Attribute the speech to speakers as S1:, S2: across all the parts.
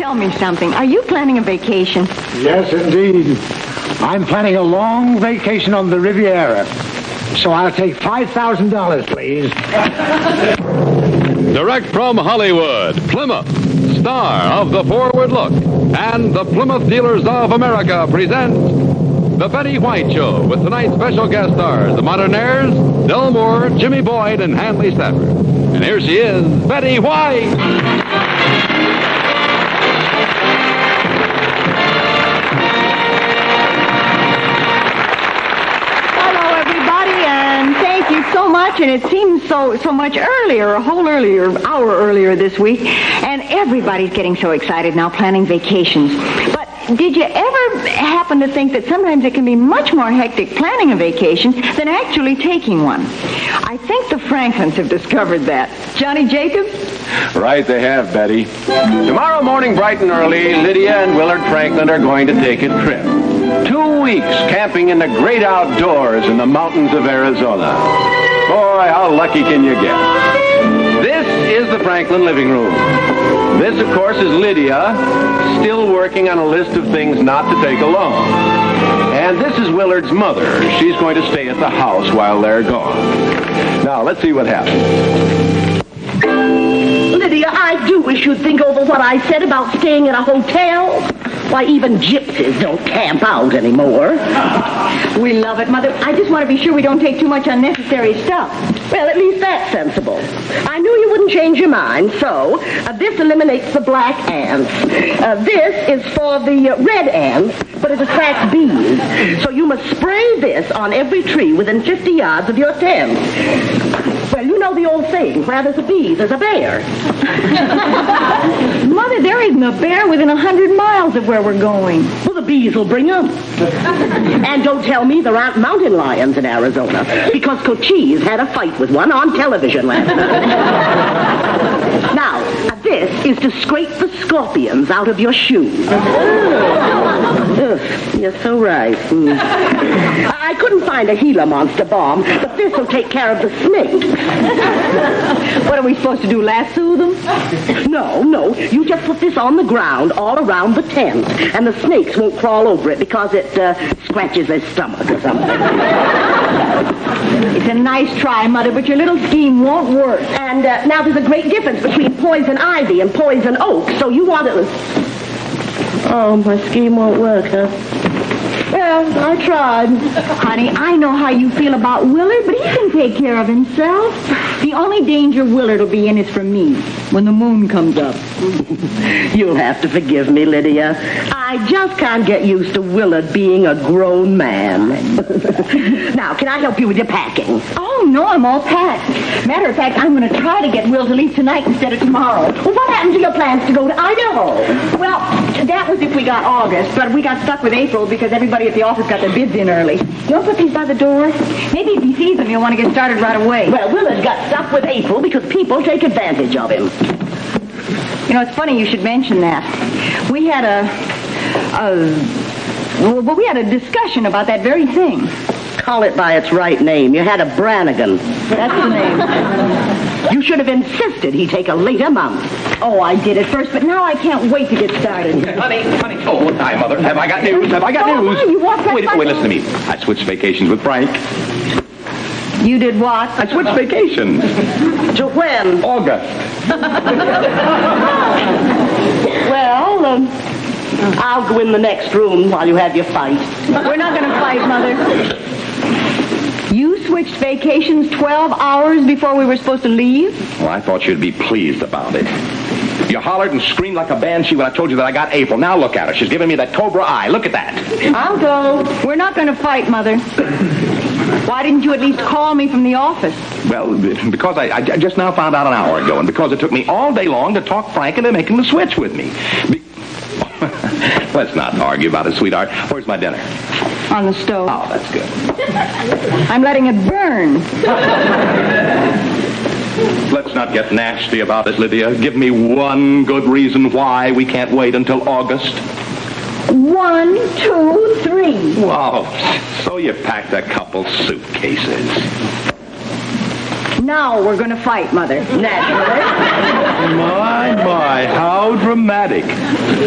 S1: tell me something. Are you planning a vacation?
S2: Yes, indeed. I'm planning a long vacation on the Riviera. So I'll take $5,000, please.
S3: Direct from Hollywood, Plymouth, star of The Forward Look, and the Plymouth Dealers of America present The Betty White Show, with tonight's special guest stars, the Modernaires, Del Moore, Jimmy Boyd, and Hanley Stafford. And here she is, Betty White!
S1: So much, and it seems so much earlier, hour earlier this week, and everybody's getting so excited now planning vacations. But did you ever happen to think that sometimes it can be much more hectic planning a vacation than actually taking one? I think the Franklins have discovered that. Johnny Jacobs?
S4: Right, they have, Betty. Tomorrow morning, bright and early, Lydia and Willard Franklin are going to take a trip. 2 weeks camping in the great outdoors in the mountains of Arizona. Boy, how lucky can you get? This is the Franklin living room. This, of course, is Lydia, still working on a list of things not to take alone. And this is Willard's mother. She's going to stay at the house while they're gone. Now, let's see what happens.
S5: Lydia, I do wish you'd think over what I said about staying in a hotel. Why, even gypsies don't camp out anymore.
S1: We love it, Mother. I just want to be sure we don't take too much unnecessary stuff.
S5: Well, at least that's sensible. I knew you wouldn't change your mind, so this eliminates the black ants. This is for the red ants, but it attracts bees. So you must spray this on every tree within 50 yards of your tent. Well, you know the old saying, where there's a bee, there's a bear.
S1: Mother, there isn't a bear within 100 miles of where we're going.
S5: Well, the bees will bring them. And don't tell me there aren't mountain lions in Arizona, because Cochise had a fight with one on television last night. Now, this is to scrape the scorpions out of your shoes. Ugh, you're so right. I couldn't find a Gila monster bomb, but this will take care of the snakes.
S1: What are we supposed to do, lasso them?
S5: No. You just put this on the ground all around the tent, and the snakes won't crawl over it because it scratches their stomach or something.
S1: It's a nice try, Mother, but your little scheme won't work.
S5: And now there's a great difference between poison ivy and poison oak, so you want to... Oh, my scheme won't work, huh? Well, I tried.
S1: Honey, I know how you feel about Willard, but he can take care of himself. The only danger Willard will be in is from me, when the moon comes up.
S5: You'll have to forgive me, Lydia. I just can't get used to Willard being a grown man. Now, can I help you with your packing?
S1: Oh, no, I'm all packed. Matter of fact, I'm going to try to get Will to leave tonight instead of tomorrow.
S5: Well, what happened to your plans to go to Idaho?
S1: Well, that was if we got August, but we got stuck with April because everybody at the office got their bids in early. You want to put these by the door? Maybe if he sees them, you'll want to get started right away.
S5: Well, Willard got stuck with April because people take advantage of him.
S1: You know, it's funny you should mention that. We had we had a discussion about that very thing.
S5: Call it by its right name. You had a Brannigan.
S1: That's the name.
S5: You should have insisted he take a later month.
S1: Oh, I did at first, but now I can't wait to get started.
S4: Honey. Oh, hi, Mother. Have I got news?
S1: Hi, you walked right by
S4: Wait, listen to me. I switched vacations with Frank.
S1: You did what?
S4: I switched vacations.
S5: To when?
S4: August.
S5: Well, I'll go in the next room while you have your fight.
S1: We're not going to fight, Mother. You switched vacations 12 hours before we were supposed to leave?
S4: Well, I thought you'd be pleased about it. You hollered and screamed like a banshee when I told you that I got April. Now look at her. She's giving me that cobra eye. Look at that.
S1: I'll go. We're not going to fight, Mother. Why didn't you at least call me from the office?
S4: Well, because I just now found out an hour ago, and because it took me all day long to talk Frank into making the switch with me. Let's not argue about it, sweetheart. Where's my dinner?
S1: On the stove.
S4: Oh, that's good.
S1: I'm letting it burn.
S4: Let's not get nasty about it, Lydia. Give me one good reason why we can't wait until August.
S1: 1, 2, 3.
S4: Wow. So you packed a couple suitcases.
S1: Now we're going to fight, Mother.
S4: My, how
S6: How dramatic.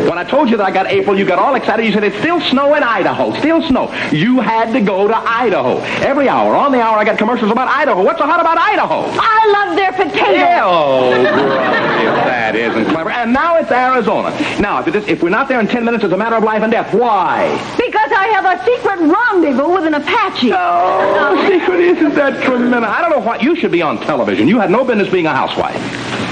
S6: When I told you that I got April, you got all excited. You said, it's still snow in Idaho. Still snow. You had to go to Idaho. Every hour, on the hour, I got commercials about Idaho. What's so hot about Idaho?
S1: I love their potatoes.
S6: Yeah, oh, brother, if that isn't clever. And now it's Arizona. Now, if we're not there in 10 minutes, it's a matter of life and death. Why?
S1: Because I have a secret rendezvous with an Apache.
S6: Oh, secret, isn't that tremendous? I don't know what. You should be on television. You had no business being a housewife.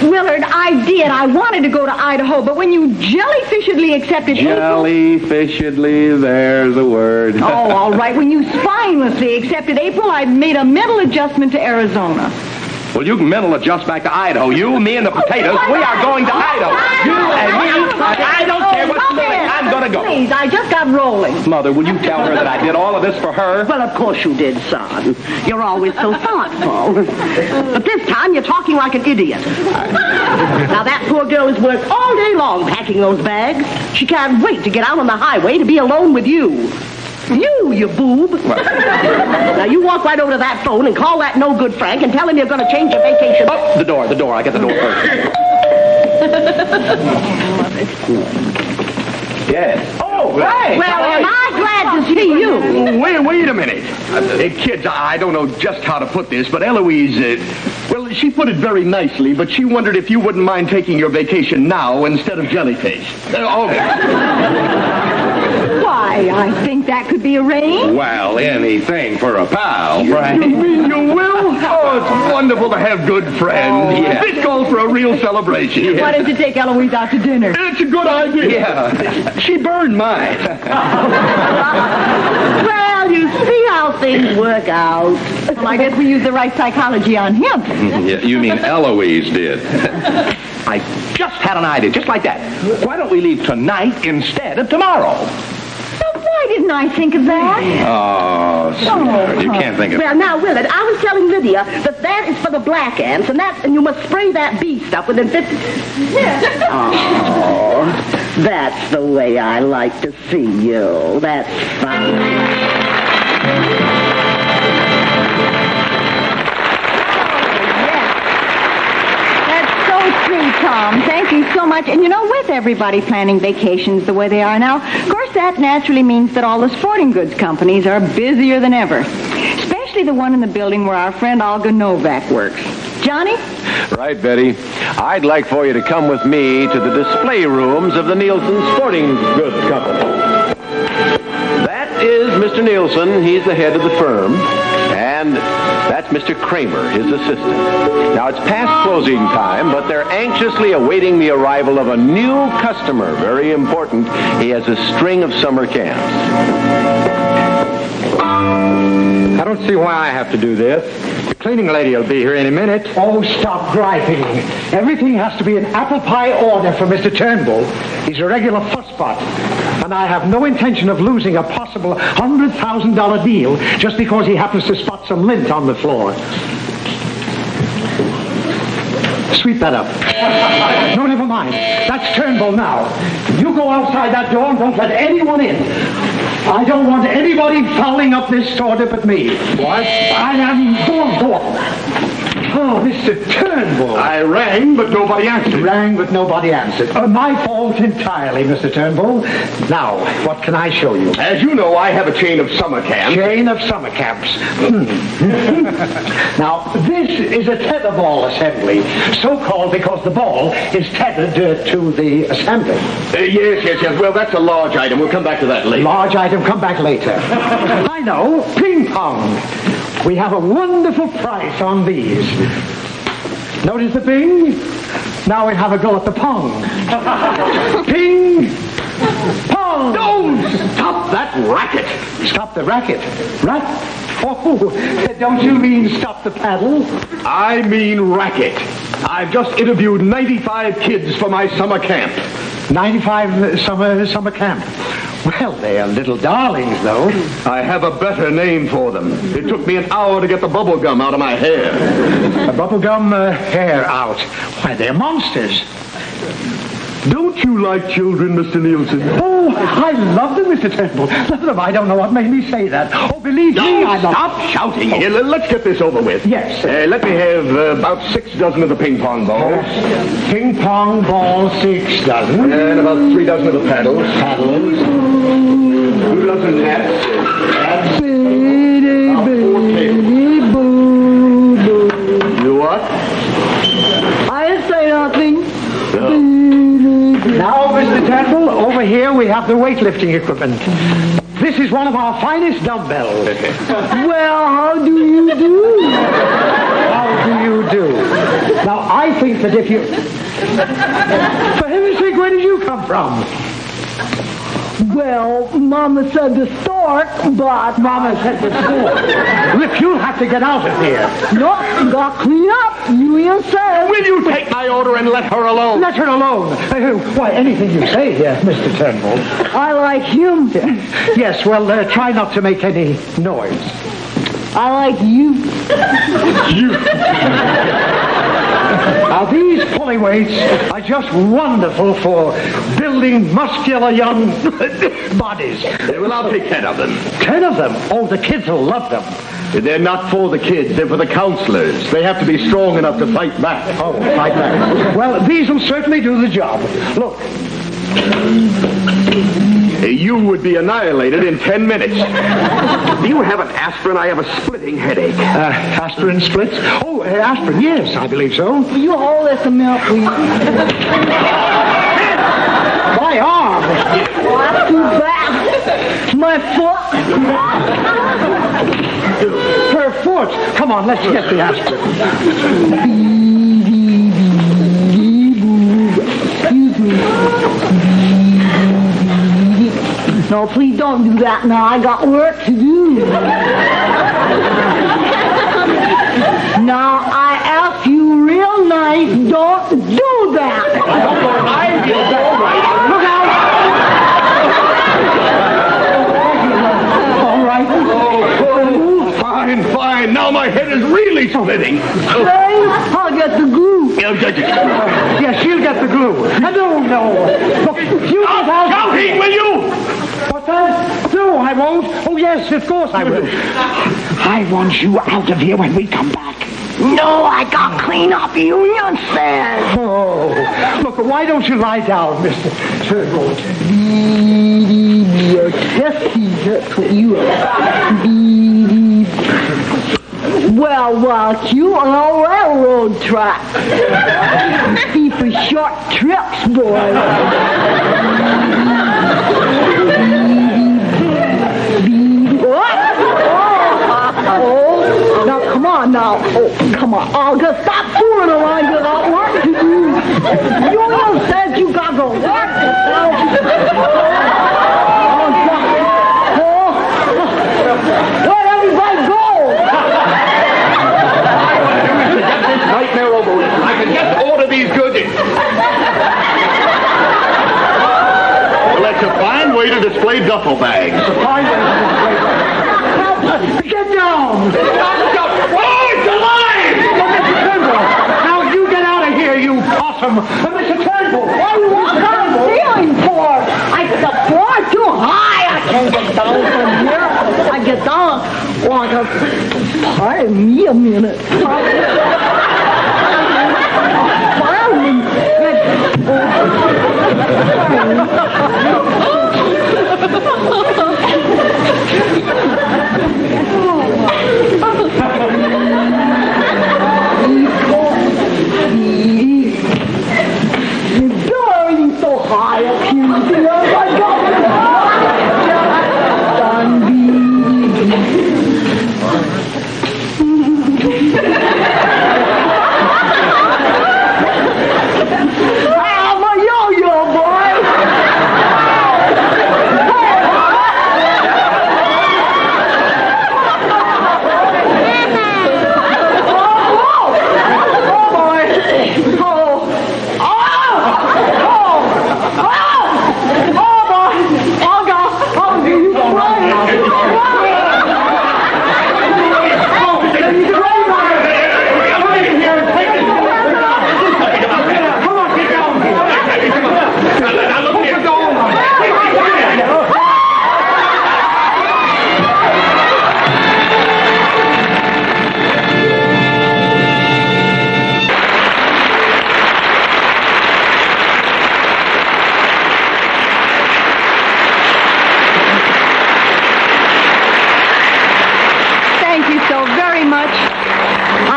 S1: Willard, I did. I wanted to go to Idaho, but when you jellyfishedly accepted
S4: Jellyfishedly, there's a word.
S1: April... Oh, all right. When you spinelessly accepted April, I made a mental adjustment to Arizona.
S6: Well, you can mental adjust back to Idaho. You, me, and the potatoes, we are going to Idaho. You and me, I don't care what's going on. I'm going to go.
S1: Please, I just got rolling.
S6: Mother, will you tell her that I did all of this for her?
S5: Well, of course you did, son. You're always so thoughtful. But this time you're talking like an idiot. Now, that poor girl has worked all day long packing those bags. She can't wait to get out on the highway to be alone with you. You boob. Now, you walk right over to that phone and call that no-good Frank and tell him you're going to change your vacation.
S6: Oh, the door. I get the door first. Yes. Oh, right.
S5: Well, am I glad to see you?
S6: Wait a minute. Kids, I don't know just how to put this, but Eloise, well, she put it very nicely, but she wondered if you wouldn't mind taking your vacation now instead of jellyfish.
S1: Why, I think that could be arranged.
S6: Well, anything for a pal, right? You mean you will? Oh, it's wonderful to have good friends. Yeah. This calls for a real celebration. Yeah.
S1: Why don't you take Eloise out to dinner?
S6: It's a good idea. Yeah. She burned mine.
S5: Well, you see how things work out.
S1: Well, I guess we used the right psychology on him.
S3: Yeah, you mean Eloise did.
S6: I just had an idea, just like that. Why don't we leave tonight instead of tomorrow?
S1: Why didn't I think of that?
S3: Oh, sweetheart, you can't think of it.
S5: Well, now, Willard, I was telling Lydia that is for the black ants, and you must spray that bee stuff within 50... Oh, that's the way I like to see you. That's fine.
S1: Tom, thank you so much. And with everybody planning vacations the way they are now, of course that naturally means that all the sporting goods companies are busier than ever. Especially the one in the building where our friend Olga Novak works. Johnny?
S4: Right, Betty. I'd like for you to come with me to the display rooms of the Nielsen Sporting Goods Company. That is Mr. Nielsen. He's the head of the firm. And that's Mr. Kramer, his assistant. Now, it's past closing time, but they're anxiously awaiting the arrival of a new customer. Very important. He has a string of summer camps.
S2: I don't see why I have to do this. The cleaning lady will be here any minute. Oh, stop griping. Everything has to be in apple pie order for Mr. Turnbull. He's a regular fusspot. And I have no intention of losing a possible $100,000 deal just because he happens to spot some lint on the floor. Sweep that up. No, never mind. That's Turnbull now. You go outside that door and don't let anyone in. I don't want anybody fouling up this store but me. What? Go on. Oh, Mr. Turnbull.
S6: I rang, but nobody answered.
S2: Rang, but nobody answered. My fault entirely, Mr. Turnbull. Now, what can I show you?
S6: As you know, I have a chain of summer camps.
S2: Chain of summer camps. Now, this is a tether ball assembly, so-called because the ball is tethered to the assembly.
S6: Yes. Well, that's a large item. We'll come back to that later.
S2: Large item, come back later. I know, ping pong. We have a wonderful price on these. Notice the ping? Now we have a go at the pong. Ping! Pong!
S6: No! Stop that racket!
S2: Stop the racket? Oh, don't you mean stop the paddle?
S6: I mean racket. I've just interviewed 95 kids for my summer camp.
S2: 95 summer camp. Well, they are little darlings, though.
S6: I have a better name for them. It took me an hour to get the bubble gum out of my hair.
S2: A bubble gum hair out. Why, they're monsters.
S6: Don't you like children, Mr. Nielsen?
S2: Oh, I love them, Mr. Turnbull. Love them. I don't know what made me say that. Oh, believe me, I love
S6: Stop shouting. Here, let's get this over with.
S2: Yes.
S6: Let me have about 6 dozen of the ping pong balls.
S2: Ping pong ball, 6 dozen.
S6: And about 3 dozen of the paddles. 2 dozen nets. You what?
S1: I didn't say nothing.
S2: Now, Mr. Turnbull, over here we have the weightlifting equipment. This is one of our finest dumbbells.
S1: Well, how do you do?
S2: How do you do? Now, I think that if you... For heaven's sake, where did you come from?
S1: Well, Mama said the stork, but...
S2: Mama said the store. Look, you'll have to get out of here.
S1: No, you got to clean up. You ain't said.
S6: Will you take my order and let her alone?
S2: Let her alone. Why, anything you say, Mr. Turnbull.
S1: I like him.
S2: Yes, well, try not to make any noise.
S1: I like you.
S2: Now, these pulley weights are just wonderful for building muscular young bodies.
S6: Well, I'll take 10 of them.
S2: 10 of them? Oh, the kids will love them.
S6: They're not for the kids. They're for the counselors. They have to be strong enough to fight back.
S2: Oh, fight back. Well, these will certainly do the job. Look.
S6: You would be annihilated in 10 minutes. Do you have an aspirin? I have a splitting headache.
S2: Aspirin splits? Oh, aspirin, yes, I believe so.
S1: Will you hold this a minute, please?
S2: My arm!
S1: Well, that's too bad. My foot.
S2: Her foot. Come on, let's get the aspirin.
S1: Excuse me. No, please don't do that now. I got work to do. Now, I ask you real nice, don't do that.
S6: I will go right.
S2: Look out! All right.
S6: Oh, fine. Now my head is really splitting.
S1: Hey, I'll get the glue.
S2: Yes, she'll get the glue. No. Look, you
S6: Stop shouting, will you?
S2: What's that? No, I won't. Oh, yes, of course I will. I want you out of here when we come back.
S1: No, I got clean up, Union says.
S2: Oh, look, why don't you lie down, Mr. Turnbull?
S1: You're testy, that's what you are. Well, you on a railroad track. Be for short trips, boy. What? Oh, now come on now. Oh, come on. Oh, just stop fooling around. You got work to do. You said you got to work yourself. Where'd everybody go?
S6: Nightmare over with. I can just order these goods in. Well, that's a fine way to display duffel bags.
S2: Get down!
S6: Oh, it's alive!
S2: Mr. Turnbull, now you get out of here, you possum! Mr. Turnbull!
S1: What are you ceiling for? The floor's too high. I can't get down from here. I get down. Well, pardon me a minute. You're so high up here. I'm a yo-yo, boy. Oh, boy. Oh.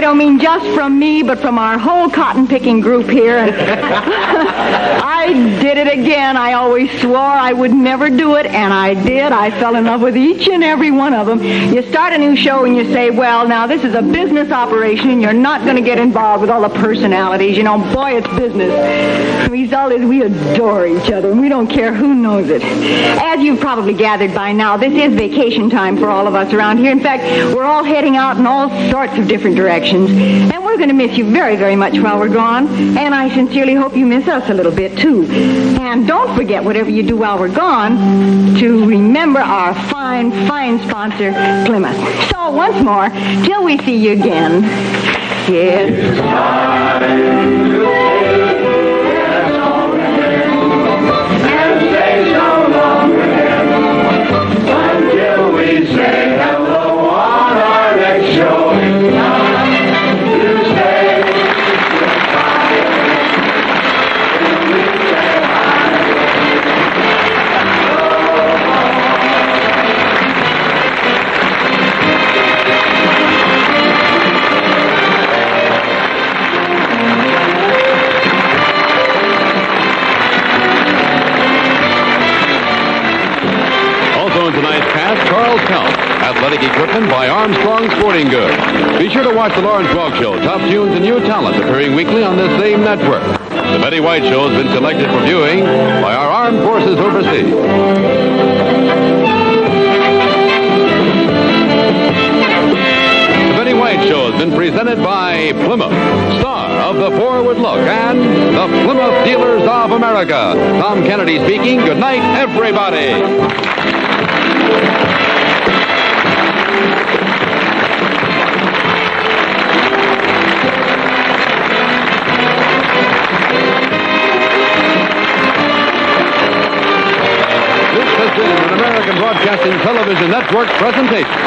S1: I don't mean just from me, but from our whole cotton-picking group here. And I did it again. I always swore I would never do it, and I did. I fell in love with each and every one of them. You start a new show and you say, well, now this is a business operation, and you're not going to get involved with all the personalities. You know, boy, it's business. The result is we adore each other, and we don't care who knows it. As you've probably gathered by now, this is vacation time for all of us around here. In fact, we're all heading out in all sorts of different directions, and we're going to miss you very, very much while we're gone, and I sincerely hope you miss us a little bit, too. And don't forget, whatever you do while we're gone, to remember our fine, fine sponsor, Plymouth. So, once more, till we see you again, yes.
S3: Athletic equipment by Armstrong Sporting Goods. Be sure to watch the Lawrence Welk Show, top tunes and new talent appearing weekly on this same network. The Betty White Show has been selected for viewing by our armed forces overseas. The Betty White Show has been presented by Plymouth, star of the Forward Look, and the Plymouth Dealers of America. Tom Kennedy speaking. Good night, everybody. This has been an American Broadcasting Television Network presentation.